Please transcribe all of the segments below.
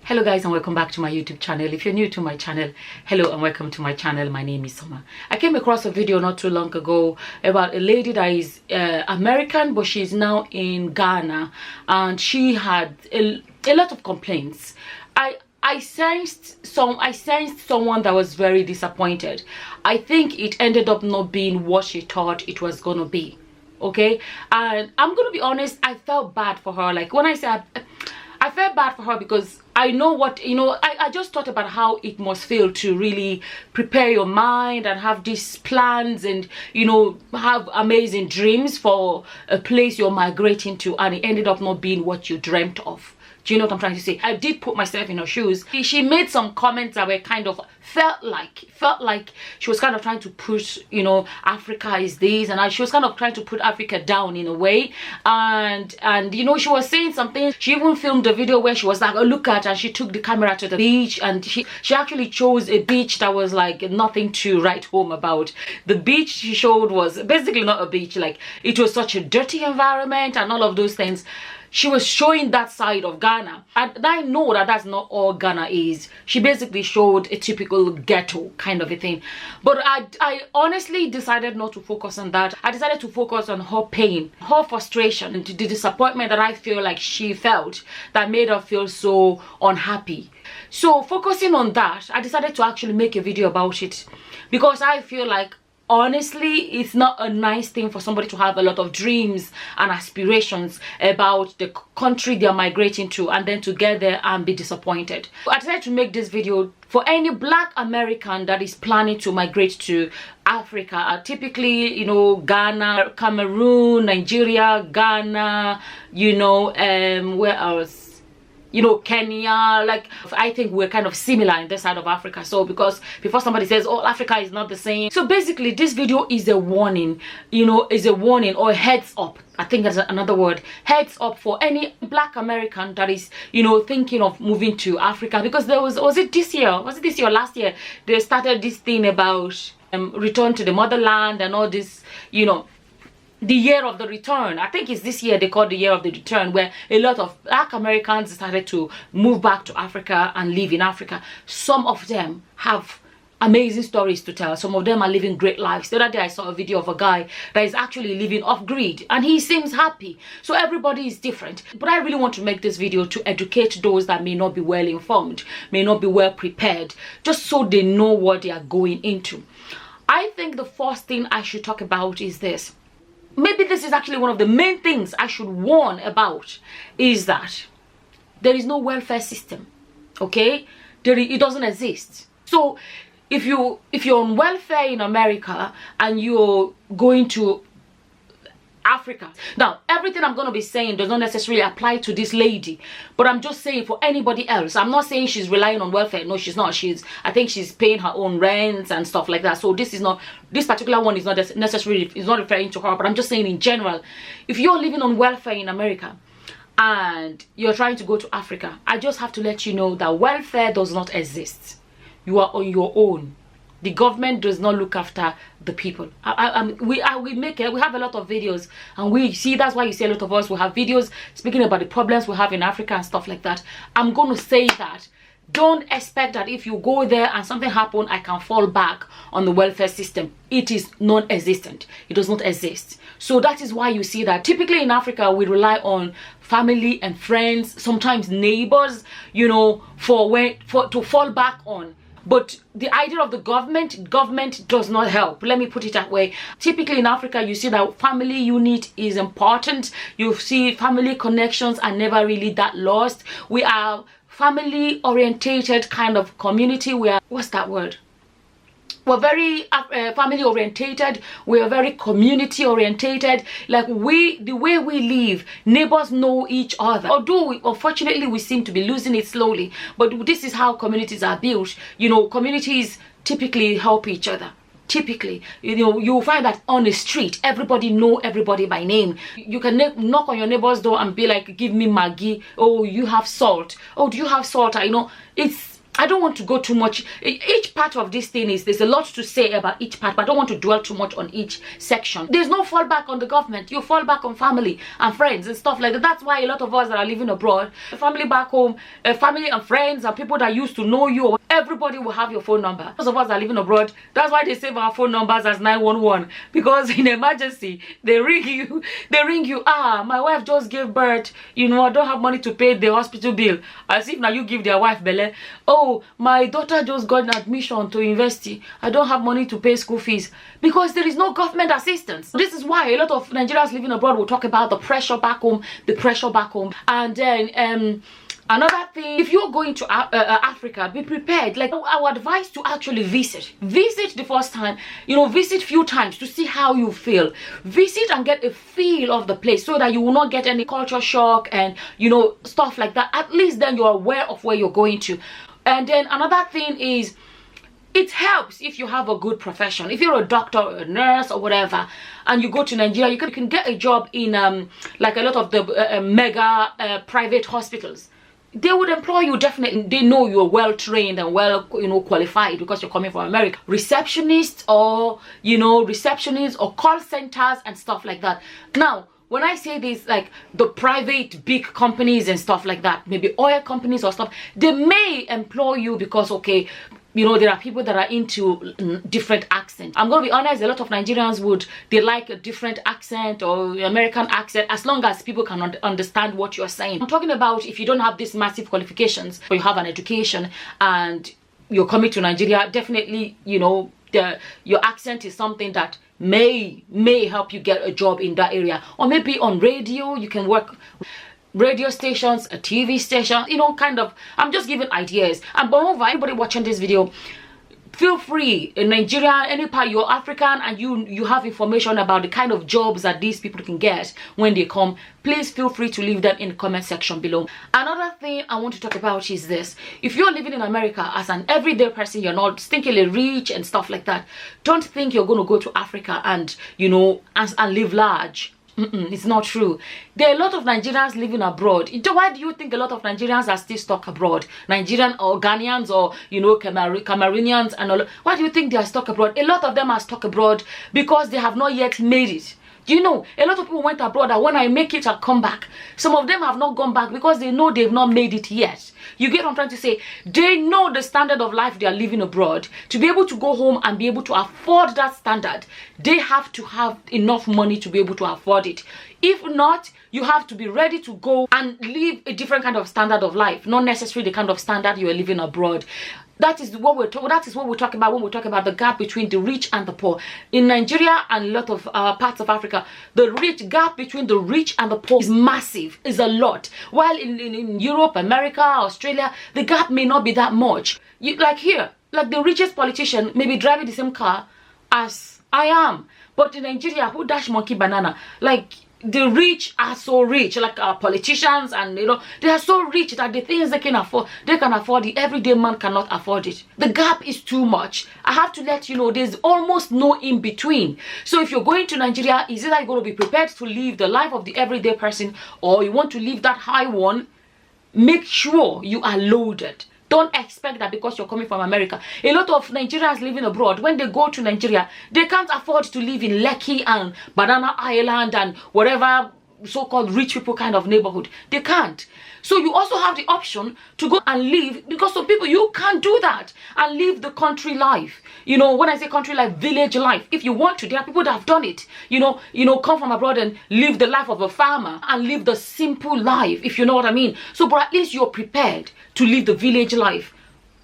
Hello guys, and welcome back to my YouTube channel. If you're new to my channel, hello and welcome to my channel. My name is Summer. I came across a video not too long ago about a lady that is American, but she's now in Ghana, and she had a lot of complaints. I sensed someone that was very disappointed. I think it ended up not being what she thought it was gonna be. Okay, and I'm gonna be honest, I felt bad for her. Like when I said I felt bad for her, because I know what, I just thought about how it must feel to really prepare your mind and have these plans and, have amazing dreams for a place you're migrating to, and it ended up not being what you dreamt of. Do you know what I'm trying to say? I did put myself in her shoes. She made some comments that were kind of felt like she was kind of trying to push, Africa is this, and she was kind of trying to put Africa down in a way. And she was saying something. She even filmed a video where she was like, oh, look at, and she took the camera to the beach, and she actually chose a beach that was like nothing to write home about. The beach she showed was basically not a beach. Like, it was such a dirty environment and all of those things. She was showing that side of Ghana, and I know that that's not all Ghana is. She basically showed a typical ghetto kind of a thing, but I honestly decided not to focus on that. I decided to focus on her pain, her frustration, and the disappointment that I feel like she felt that made her feel so unhappy. So focusing on that, I decided to actually make a video about it, because I feel like, honestly, it's not a nice thing for somebody to have a lot of dreams and aspirations about the country they're migrating to, and then to get there and be disappointed. I decided to make this video for any Black American that is planning to migrate to Africa. Typically, Ghana, Cameroon, Nigeria, Ghana, where else? Kenya. Like, I think we're kind of similar in this side of Africa. So because before somebody says, oh, Africa is not the same. So basically this video is a warning, is a warning or a heads up. I think that's another word. Heads up for any Black American that is, thinking of moving to Africa. Because there was it this year or last year, they started this thing about return to the motherland and all this, the year of the return. I think it's this year they call the year of the return, where a lot of Black Americans decided to move back to Africa and live in Africa. Some of them have amazing stories to tell. Some of them are living great lives. The other day I saw a video of a guy that is actually living off grid, and he seems happy. So everybody is different. But I really want to make this video to educate those that may not be well informed, may not be well prepared, just so they know what they are going into. I think the first thing I should talk about is this. Maybe this is actually one of the main things I should warn about, is that there is no welfare system. Okay, it doesn't exist. So if you're on welfare in America and you're going to Africa, now everything I'm going to be saying does not necessarily apply to this lady, but I'm just saying for anybody else. I'm not saying she's relying on welfare. No, she's not. I think she's paying her own rents and stuff like that. So this particular one is not necessarily, it's not referring to her, but I'm just saying in general, if you're living on welfare in America and you're trying to go to Africa, I just have to let you know that welfare does not exist. You are on your own. The government does not look after the people. We have a lot of videos, and we see, that's why you see a lot of us will have videos speaking about the problems we have in Africa and stuff like that. I'm going to say that don't expect that if you go there and something happens, I can fall back on the welfare system. It is non-existent. It does not exist. So that is why you see that typically in Africa we rely on family and friends, sometimes neighbors, to fall back on. But the idea of the government does not help. Let me put it that way. Typically in Africa, you see that family unit is important. You see family connections are never really that lost. We are family orientated kind of community. What's that word? We're very family orientated. We are very community orientated. Like the way we live, neighbors know each other. Although unfortunately we seem to be losing it slowly, but this is how communities are built. Communities typically help each other. Typically, you'll find that on the street, everybody know everybody by name. You can knock on your neighbor's door and be like, give me Maggi. Oh, you have salt. Oh, do you have salt? I don't want to go too much. Each part of this thing there's a lot to say about each part, but I don't want to dwell too much on each section. There's no fallback on the government. You fall back on family and friends and stuff like that. That's why a lot of us that are living abroad, family back home, family and friends and people that used to know you, everybody will have your phone number. Those of us that are living abroad, that's why they save our phone numbers as 911, because in emergency they ring you. My wife just gave birth, I don't have money to pay the hospital bill. As if now you give their wife belle. Oh, my daughter just got an admission to university, I don't have money to pay school fees, because there is no government assistance. This is why a lot of Nigerians living abroad will talk about the pressure back home. And then another thing, if you're going to Africa, be prepared. Like, our advice to actually visit the first time, visit few times to see how you feel. Visit and get a feel of the place, so that you will not get any culture shock and stuff like that. At least then you're aware of where you're going to. And then another thing is, it helps if you have a good profession. If you're a doctor or a nurse or whatever, and you go to Nigeria, you can get a job in like a lot of the mega private hospitals. They would employ you definitely. They know you're well trained and well qualified because you're coming from America. Receptionists or call centers and stuff like that. Now, when I say this, like the private big companies and stuff like that, maybe oil companies or stuff, they may employ you because, okay, there are people that are into different accents. I'm going to be honest, a lot of Nigerians they like a different accent or American accent, as long as people can understand what you're saying. I'm talking about if you don't have these massive qualifications, or you have an education and you're coming to Nigeria, definitely, your accent is something that may help you get a job in that area. Or maybe on radio, you can work radio stations, a TV station, I'm just giving ideas. And moreover, anybody watching this video, feel free, in Nigeria, any part you're African and you have information about the kind of jobs that these people can get when they come, please feel free to leave them in the comment section below. Another thing I want to talk about is this: if you're living in America as an everyday person, you're not stinkily rich and stuff like that, don't think you're going to go to Africa and and live large. It's not true. There are a lot of Nigerians living abroad. Why do you think a lot of Nigerians are still stuck abroad? Nigerian or Ghanaians or Cameroonians and all. Why do you think they are stuck abroad? A lot of them are stuck abroad because they have not yet made it. A lot of people went abroad and when I make it, I'll come back. Some of them have not gone back because they know they've not made it yet. You get what I'm trying to say? They know the standard of life they are living abroad. To be able to go home and be able to afford that standard, they have to have enough money to be able to afford it. If not, you have to be ready to go and live a different kind of standard of life, not necessarily the kind of standard you are living abroad. That is what we talk about when we talk about the gap between the rich and the poor. In Nigeria and a lot of parts of Africa, the gap between the rich and the poor is massive, is a lot. While in Europe, America, Australia, the gap may not be that much. Like here, like the richest politician may be driving the same car as I am. But in Nigeria, who dash monkey banana? Like, the rich are so rich, like our politicians, and they are so rich that the things they can afford the everyday man cannot afford it. The gap is too much. I have to let you know there's almost no in between. So if you're going to Nigeria, is it that you're going to be prepared to live the life of the everyday person, or you want to live that high one? Make sure you are loaded. Don't expect that because you're coming from America. A lot of Nigerians living abroad, when they go to Nigeria, they can't afford to live in Lekki and Banana Island and whatever so-called rich people kind of neighborhood. They can't. So you also have the option to go and live, because some people, you can't do that and live the country life. When I say country life, village life. If you want to, there are people that have done it. Come from abroad and live the life of a farmer and live the simple life, if you know what I mean. So, but at least you're prepared to live the village life.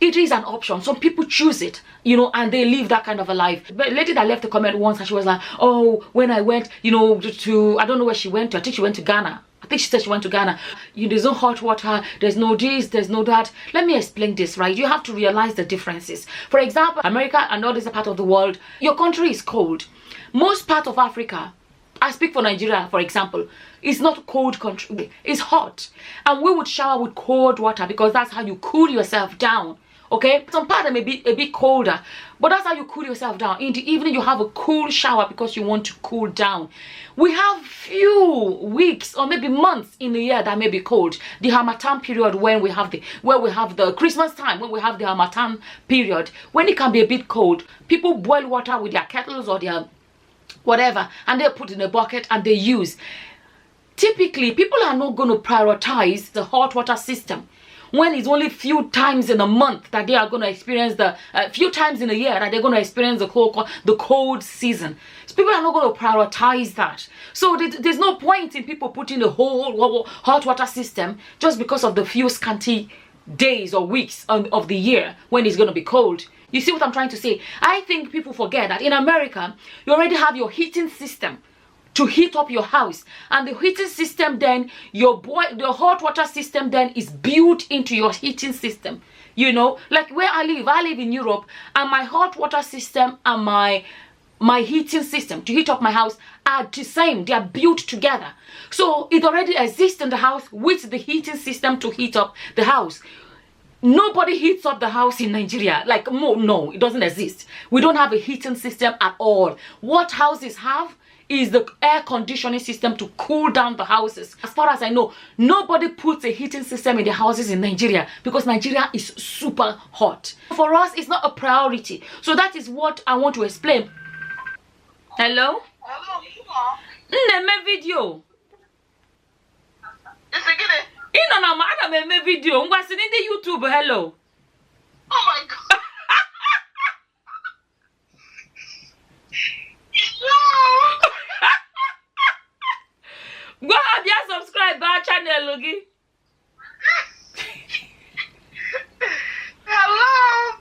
It is an option. Some people choose it, and they live that kind of a life. But a lady that left a comment once, and she was like, oh, when I went, to, I don't know where she went to. I think she went to Ghana. I think she said she went to Ghana. There's no hot water, there's no this, there's no that. Let me explain this, right? You have to realize the differences. For example, America and all this part of the world, your country is cold. Most part of Africa, I speak for Nigeria, for example, it's not a cold country, it's hot. And we would shower with cold water because that's how you cool yourself down. Okay, some part may be a bit colder, but that's how you cool yourself down. In the evening, you have a cool shower because you want to cool down. We have few weeks or maybe months in the year that may be cold. The Harmattan period, when we have the Christmas time, when we have the Harmattan period, when it can be a bit cold, people boil water with their kettles or their whatever, and they put in a bucket and they use. Typically, people are not going to prioritize the hot water system when it's only few times in a month that they are going to experience the few times in a year that they're going to experience the cold season. So people are not going to prioritize that. So there's no point in people putting the whole hot water system just because of the few scanty days or weeks of the year when it's going to be cold. You see what I'm trying to say? I think people forget that in America, you already have your heating system to heat up your house, and the heating system then the hot water system then is built into your heating system. You know, like where I live in Europe, and my hot water system and my heating system to heat up my house are the same. They are built together, so it already exists in the house with the heating system to heat up the house. Nobody heats up the house in Nigeria. Like, no, it doesn't exist. We don't have a heating system at all. What houses have is the air conditioning system to cool down the houses. As far as I know, nobody puts a heating system in their houses in Nigeria because Nigeria is super hot. For us, it's not a priority. So that is what I want to explain. Hello? Hello, video. Video. I'm watching the YouTube. Hello. Oh my God. Go ahead and subscribe to our channel, Logi. Hello.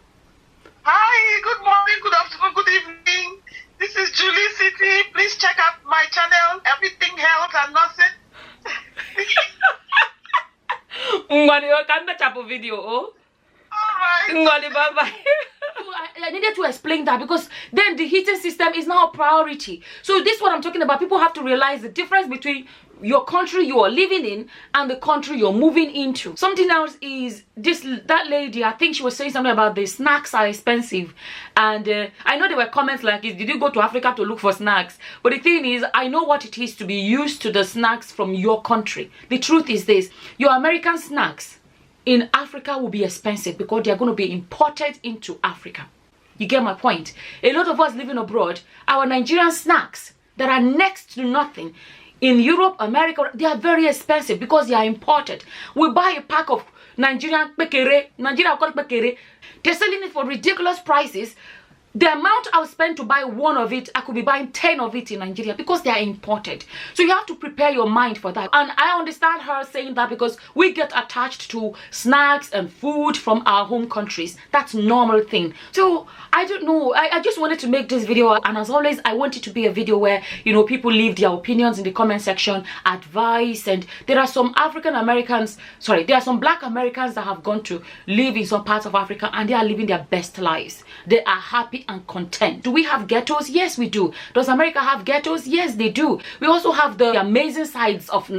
Hi. Good morning. Good afternoon. Good evening. This is Julie City. Please check out my channel. Everything health and nothing. Video. All right. Bye-bye. I needed to explain that because then the heating system is now a priority. So this is what I'm talking about. People have to realize the difference between your country you are living in and the country you're moving into. Something else is that lady, I think she was saying something about the snacks are expensive, and I know there were comments like, did you go to Africa to look for snacks? But the thing is, I know what it is to be used to the snacks from your country. The truth is this: your American snacks in Africa will be expensive because they are going to be imported into Africa. You get my point? A lot of us living abroad, our Nigerian snacks that are next to nothing in Europe, America, they are very expensive because they are imported. We buy a pack of Nigerian pekere, they're selling it for ridiculous prices. The amount I'll spend to buy one of it, I could be buying 10 of it in Nigeria because they are imported. So you have to prepare your mind for that. And I understand her saying that because we get attached to snacks and food from our home countries. That's a normal thing. So I don't know. I just wanted to make this video. And as always, I want it to be a video where, you know, people leave their opinions in the comment section, advice. And there are some there are some Black Americans that have gone to live in some parts of Africa and they are living their best lives. They are happy and content. Do we have ghettos? Yes, we do. Does America have ghettos? Yes, they do. We also have the amazing sides of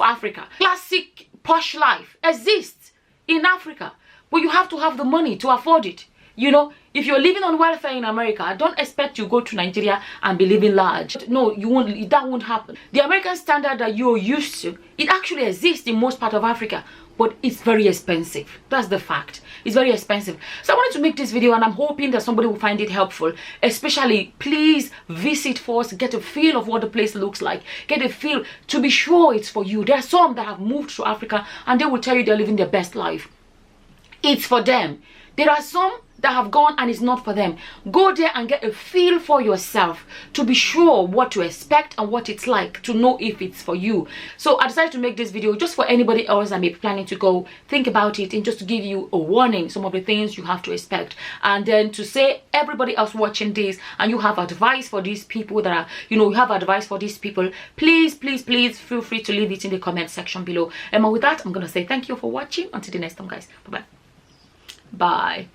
Africa. Classic posh life exists in Africa, but you have to have the money to afford it. You know, if you're living on welfare in America, don't expect you go to Nigeria and be living large. No, you won't. That won't happen. The American standard that you're used to, it actually exists in most part of Africa, but it's very expensive. That's the fact. It's very expensive. So I wanted to make this video, and I'm hoping that somebody will find it helpful. Especially, please visit first, get a feel of what the place looks like. Get a feel to be sure it's for you. There are some that have moved to Africa and they will tell you they're living their best life. It's for them. There are some that have gone and it's not for them. Go there and get a feel for yourself to be sure what to expect and what it's like, to know if it's for you. So I decided to make this video just for anybody else that may be planning to go. Think about it, and just to give you a warning, some of the things you have to expect, and then to say everybody else watching this and you have advice for these people that are, you know, you have advice for these people, please feel free to leave it in the comment section below. And with that, I'm gonna say thank you for watching. Until the next time, guys. Bye.